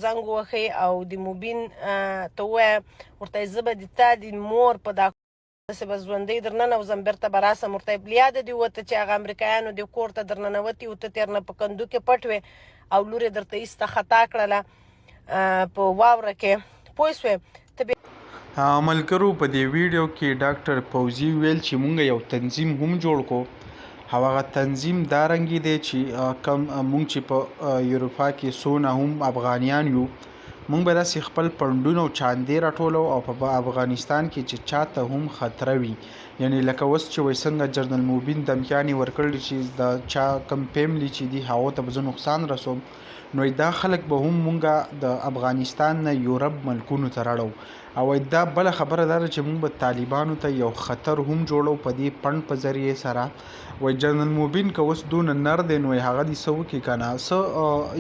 زنګ ووهئ او د موبین ته ووایه ورته زه به د تا د مور په دا داسې به ژوندی در ننوځم بېرته به راسم ورته یې یاده دې وته چې هغه امریکایانو دې کور ته در ننوتي وو ته تېر نه په کندو کې پټ وې او لور یې درته ایسته خطا کړله په واوره کې پوه شوې ملګرو په دې ویډیو کې ډاکټر فوزي ویل چې مونږ یو تنظیم هم جوړ کو او هغه تنظیم دا رنګې دی چې کم مونږ چې په یوروپا کې څونه هم افغانیان یو مونږ به داسې خپل پنډونه او چاندې راټولو او په افغانستان کې چې چاته هم خطره وي یعنی لکه اوس چې وایي څنګه جنرال موبین دمکیانې ورکړي چې د چا کم فیملی چې دي هغو ته به زه نقصان رسوم نو دا خلک به هم مونږ د افغانستان نه یورپ ملکونو ته راړو او دا بله خبره دا ده چې مونږ به طالبانو ته یو خطر هم جوړو په دې پنډ په ذریعې سره وایي جنرال موبین که اوس دونه نر دی نو هغه دې څه وکړي که نه څه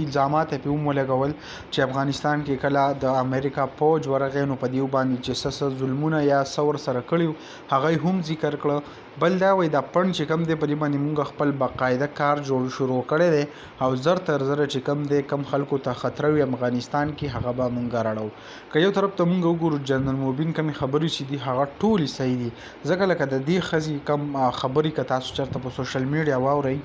الزامات یې پرې هم ولګول چې افغانستان کې کله د امریکا پوج ورغی نو په دې باندې چې څه ظلمونه یا څه ورسره کړي هغه یې هم ذکر کړه بل دا وایي دا پنډ چې کوم دی په دې باندې مونږ خپل باقاعده کار شروع کړی دی او زر تر زره چې کوم دی کم خلکو ته خطره وي افغانستان کې هغه به مونږ راړو که یو طرف ته مونږ وګورو جنرال موبین کمې خبرې چې دي هغه ټولې صحیح دي ځکه لکه د دې ښځې کم خبرې که تاسو چېرته په سوشل میډیا واورئ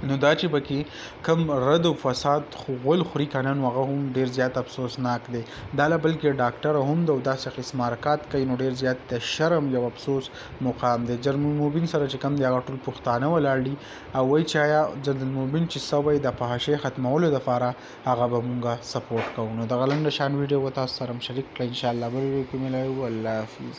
نو دا چې پکې کم رد و فساد غول خوري که نه نو هغه هم ډېر زیات افسوسناک دی دا لا بلکې ډاکټر هم ده او داسې قسم حرکات کوي نو ډېر زیات د شرم یو افسوس مقام دی جنرال موبین سره چې کم دی هغه ټول پښتانه ولاړ دي او وایي چې آیا جنرال موبین چې څه وایي د فحاشۍ ختمولو دپاره هغه به مونږ سپورټ کوو نو دغه لنډه شان ویډیو به تاسو سره هم شریک کړئ انشاءالله بل ویډیو کې ملایو الله حافظ